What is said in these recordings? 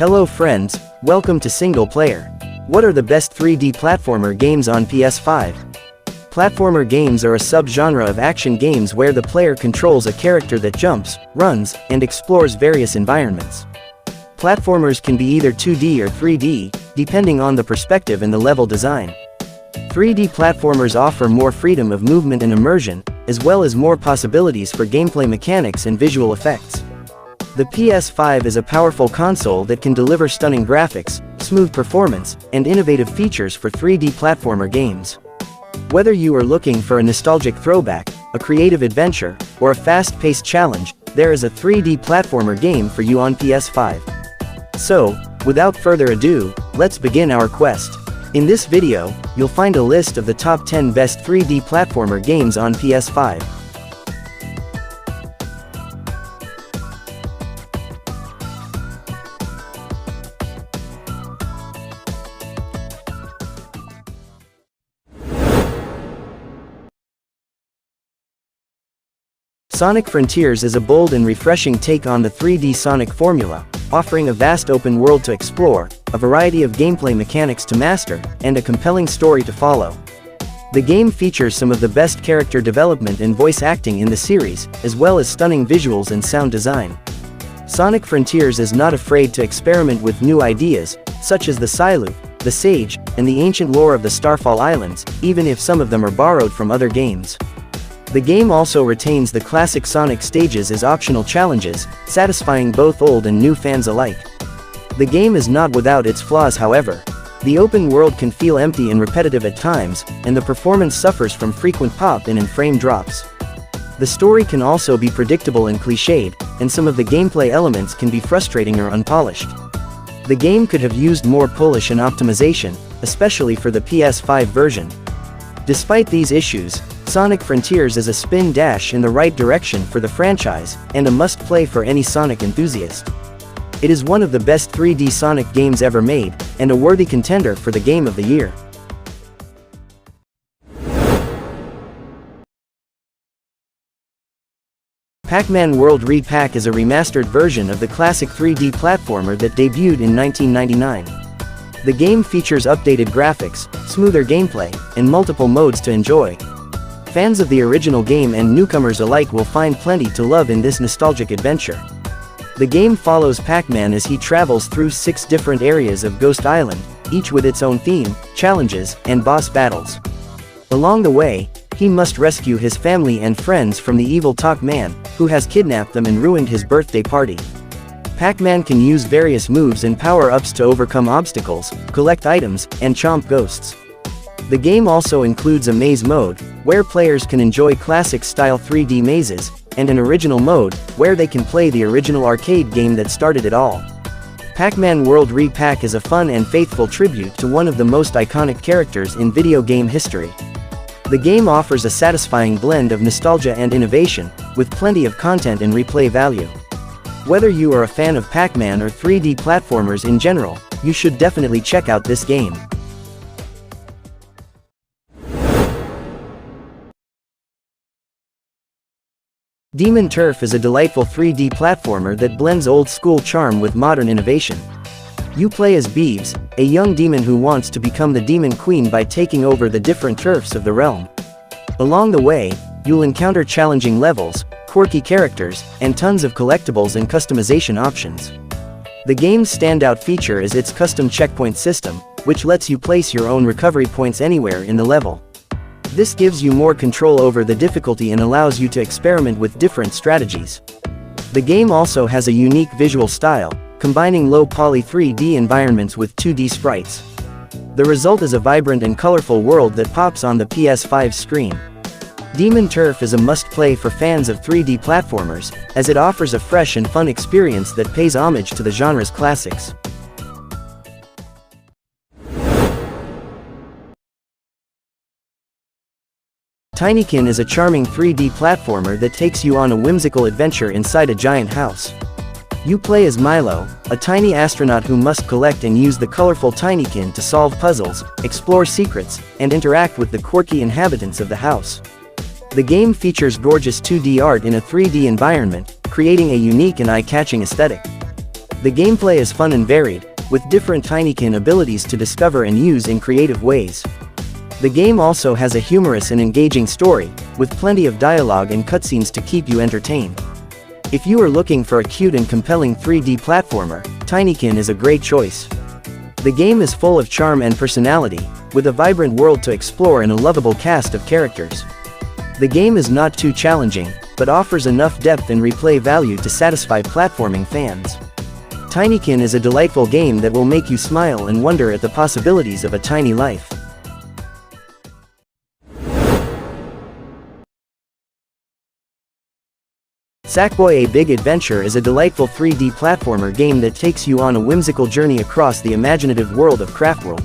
Hello friends, welcome to Single Player. What are the best 3D platformer games on PS5? Platformer games are a sub-genre of action games where the player controls a character that jumps, runs, and explores various environments. Platformers can be either 2D or 3D, depending on the perspective and the level design. 3D platformers offer more freedom of movement and immersion, as well as more possibilities for gameplay mechanics and visual effects. The PS5 is a powerful console that can deliver stunning graphics, smooth performance, and innovative features for 3D platformer games. Whether you are looking for a nostalgic throwback, a creative adventure, or a fast-paced challenge, there is a 3D platformer game for you on PS5. So, without further ado, let's begin our quest. In this video, you'll find a list of the top 10 best 3D platformer games on PS5. Sonic Frontiers is a bold and refreshing take on the 3D Sonic formula, offering a vast open world to explore, a variety of gameplay mechanics to master, and a compelling story to follow. The game features some of the best character development and voice acting in the series, as well as stunning visuals and sound design. Sonic Frontiers is not afraid to experiment with new ideas, such as the Psyloop, the Sage, and the ancient lore of the Starfall Islands, even if some of them are borrowed from other games. The game also retains the classic Sonic stages as optional challenges, satisfying both old and new fans alike. The game is not without its flaws, however. The open world can feel empty and repetitive at times, and the performance suffers from frequent pop-in and frame drops. The story can also be predictable and cliched, and some of the gameplay elements can be frustrating or unpolished. The game could have used more polish and optimization, especially for the PS5 version. Despite these issues, Sonic Frontiers is a spin dash in the right direction for the franchise, and a must-play for any Sonic enthusiast. It is one of the best 3D Sonic games ever made, and a worthy contender for the Game of the Year. Pac-Man World Re-Pac is a remastered version of the classic 3D platformer that debuted in 1999. The game features updated graphics, smoother gameplay, and multiple modes to enjoy. Fans of the original game and newcomers alike will find plenty to love in this nostalgic adventure. The game follows Pac-Man as he travels through 6 different areas of Ghost Island, each with its own theme, challenges, and boss battles. Along the way, he must rescue his family and friends from the evil Talk Man, who has kidnapped them and ruined his birthday party. Pac-Man can use various moves and power-ups to overcome obstacles, collect items, and chomp ghosts. The game also includes a maze mode, where players can enjoy classic-style 3D mazes, and an original mode, where they can play the original arcade game that started it all. Pac-Man World Re-Pac is a fun and faithful tribute to one of the most iconic characters in video game history. The game offers a satisfying blend of nostalgia and innovation, with plenty of content and replay value. Whether you are a fan of Pac-Man or 3D platformers in general, you should definitely check out this game. Demon Turf is a delightful 3D platformer that blends old-school charm with modern innovation. You play as Beeves, a young demon who wants to become the Demon Queen by taking over the different turfs of the realm. Along the way, you'll encounter challenging levels, quirky characters, and tons of collectibles and customization options. The game's standout feature is its custom checkpoint system, which lets you place your own recovery points anywhere in the level. This gives you more control over the difficulty and allows you to experiment with different strategies. The game also has a unique visual style, combining low-poly 3D environments with 2D sprites. The result is a vibrant and colorful world that pops on the PS5 screen. Demon Turf is a must-play for fans of 3D platformers, as it offers a fresh and fun experience that pays homage to the genre's classics. Tinykin is a charming 3D platformer that takes you on a whimsical adventure inside a giant house. You play as Milo, a tiny astronaut who must collect and use the colorful Tinykin to solve puzzles, explore secrets, and interact with the quirky inhabitants of the house. The game features gorgeous 2D art in a 3D environment, creating a unique and eye-catching aesthetic. The gameplay is fun and varied, with different Tinykin abilities to discover and use in creative ways. The game also has a humorous and engaging story, with plenty of dialogue and cutscenes to keep you entertained. If you are looking for a cute and compelling 3D platformer, Tinykin is a great choice. The game is full of charm and personality, with a vibrant world to explore and a lovable cast of characters. The game is not too challenging, but offers enough depth and replay value to satisfy platforming fans. Tinykin is a delightful game that will make you smile and wonder at the possibilities of a tiny life. Sackboy: A Big Adventure is a delightful 3D platformer game that takes you on a whimsical journey across the imaginative world of Craftworld.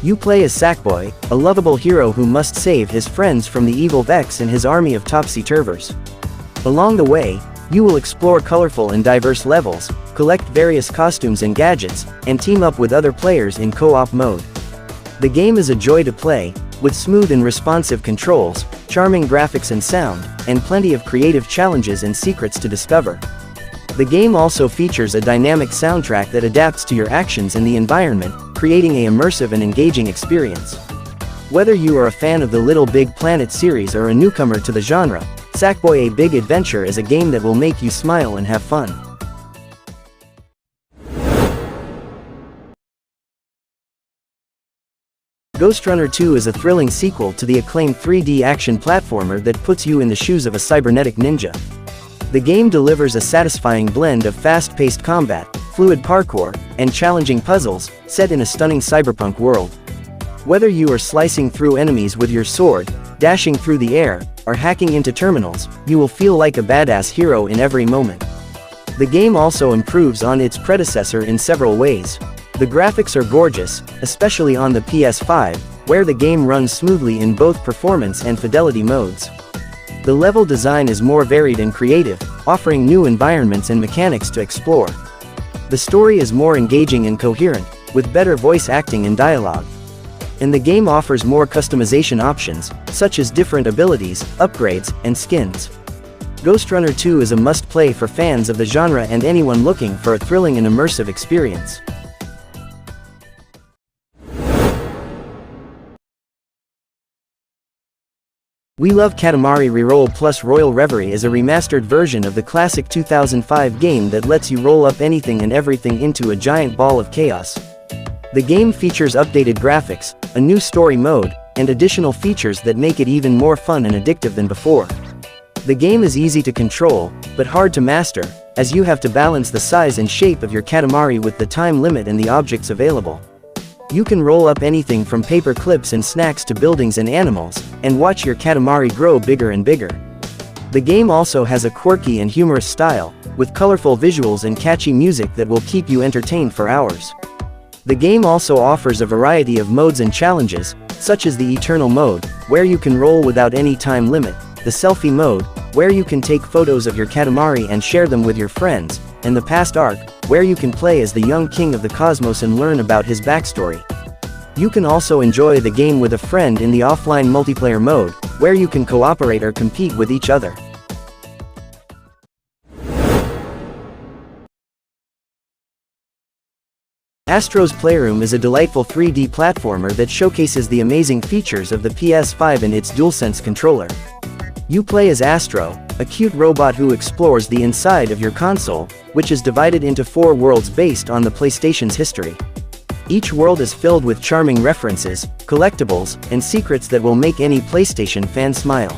You play as Sackboy, a lovable hero who must save his friends from the evil Vex and his army of topsy-turvers. Along the way, you will explore colorful and diverse levels, collect various costumes and gadgets, and team up with other players in co-op mode. The game is a joy to play, with smooth and responsive controls, charming graphics and sound, and plenty of creative challenges and secrets to discover. The game also features a dynamic soundtrack that adapts to your actions in the environment, creating an immersive and engaging experience. Whether you are a fan of the Little Big Planet series or a newcomer to the genre, Sackboy: A Big Adventure is a game that will make you smile and have fun. Ghost Runner 2 is a thrilling sequel to the acclaimed 3D action platformer that puts you in the shoes of a cybernetic ninja. The game delivers a satisfying blend of fast-paced combat, fluid parkour, and challenging puzzles, set in a stunning cyberpunk world. Whether you are slicing through enemies with your sword, dashing through the air, or hacking into terminals, you will feel like a badass hero in every moment. The game also improves on its predecessor in several ways. The graphics are gorgeous, especially on the PS5, where the game runs smoothly in both performance and fidelity modes. The level design is more varied and creative, offering new environments and mechanics to explore. The story is more engaging and coherent, with better voice acting and dialogue. And the game offers more customization options, such as different abilities, upgrades, and skins. Ghost Runner 2 is a must-play for fans of the genre and anyone looking for a thrilling and immersive experience. We Love Katamari Reroll Plus Royal Reverie is a remastered version of the classic 2005 game that lets you roll up anything and everything into a giant ball of chaos. The game features updated graphics, a new story mode, and additional features that make it even more fun and addictive than before. The game is easy to control, but hard to master, as you have to balance the size and shape of your Katamari with the time limit and the objects available. You can roll up anything from paper clips and snacks to buildings and animals, and watch your Katamari grow bigger and bigger. The game also has a quirky and humorous style, with colorful visuals and catchy music that will keep you entertained for hours. The game also offers a variety of modes and challenges, such as the Eternal mode, where you can roll without any time limit, the Selfie mode, where you can take photos of your Katamari and share them with your friends, and the Past arc, where you can play as the young king of the cosmos and learn about his backstory. You can also enjoy the game with a friend in the offline multiplayer mode, where you can cooperate or compete with each other. Astro's Playroom is a delightful 3D platformer that showcases the amazing features of the PS5 and its DualSense controller. You play as Astro, a cute robot who explores the inside of your console, which is divided into 4 worlds based on the PlayStation's history. Each world is filled with charming references, collectibles, and secrets that will make any PlayStation fan smile.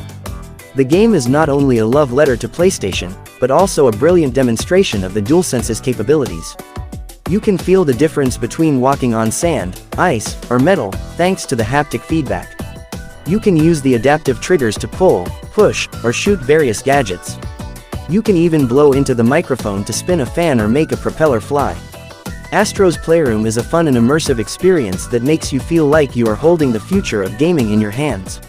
The game is not only a love letter to PlayStation, but also a brilliant demonstration of the DualSense's capabilities. You can feel the difference between walking on sand, ice, or metal, thanks to the haptic feedback. You can use the adaptive triggers to pull, push, or shoot various gadgets. You can even blow into the microphone to spin a fan or make a propeller fly. Astro's Playroom is a fun and immersive experience that makes you feel like you are holding the future of gaming in your hands.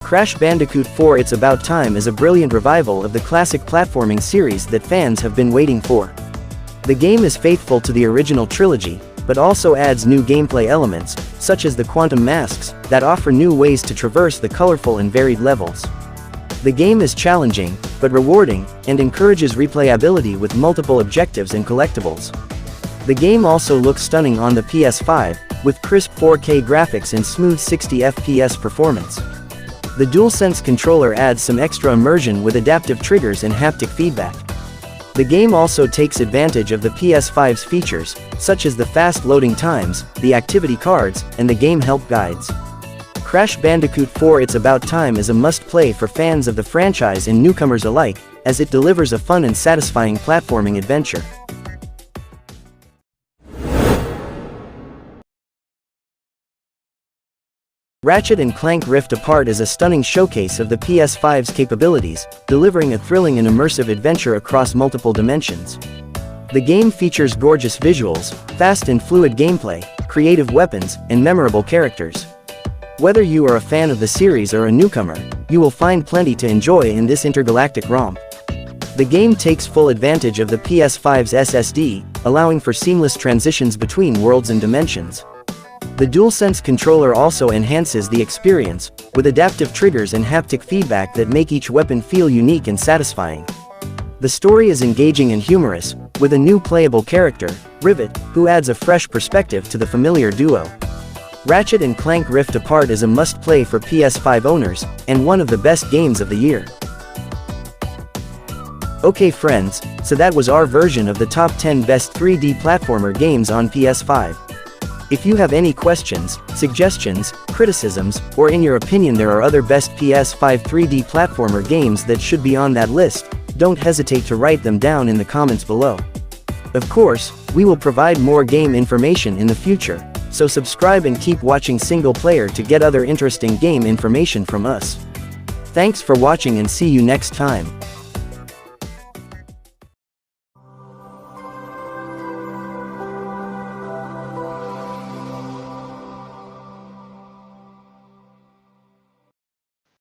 Crash Bandicoot 4: It's About Time is a brilliant revival of the classic platforming series that fans have been waiting for. The game is faithful to the original trilogy, but also adds new gameplay elements, such as the quantum masks, that offer new ways to traverse the colorful and varied levels. The game is challenging, but rewarding, and encourages replayability with multiple objectives and collectibles. The game also looks stunning on the PS5, with crisp 4K graphics and smooth 60 FPS performance. The DualSense controller adds some extra immersion with adaptive triggers and haptic feedback. The game also takes advantage of the PS5's features, such as the fast loading times, the activity cards, and the game help guides. Crash Bandicoot 4: It's About Time is a must-play for fans of the franchise and newcomers alike, as it delivers a fun and satisfying platforming adventure. Ratchet & Clank Rift Apart is a stunning showcase of the PS5's capabilities, delivering a thrilling and immersive adventure across multiple dimensions. The game features gorgeous visuals, fast and fluid gameplay, creative weapons, and memorable characters. Whether you are a fan of the series or a newcomer, you will find plenty to enjoy in this intergalactic romp. The game takes full advantage of the PS5's SSD, allowing for seamless transitions between worlds and dimensions. The DualSense controller also enhances the experience, with adaptive triggers and haptic feedback that make each weapon feel unique and satisfying. The story is engaging and humorous, with a new playable character, Rivet, who adds a fresh perspective to the familiar duo. Ratchet & Clank Rift Apart is a must-play for PS5 owners, and one of the best games of the year. Okay friends, so that was our version of the top 10 best 3D platformer games on PS5. If you have any questions, suggestions, criticisms, or in your opinion there are other best PS5 3D platformer games that should be on that list, don't hesitate to write them down in the comments below. Of course, we will provide more game information in the future, so subscribe and keep watching Single Player to get other interesting game information from us. Thanks for watching and see you next time.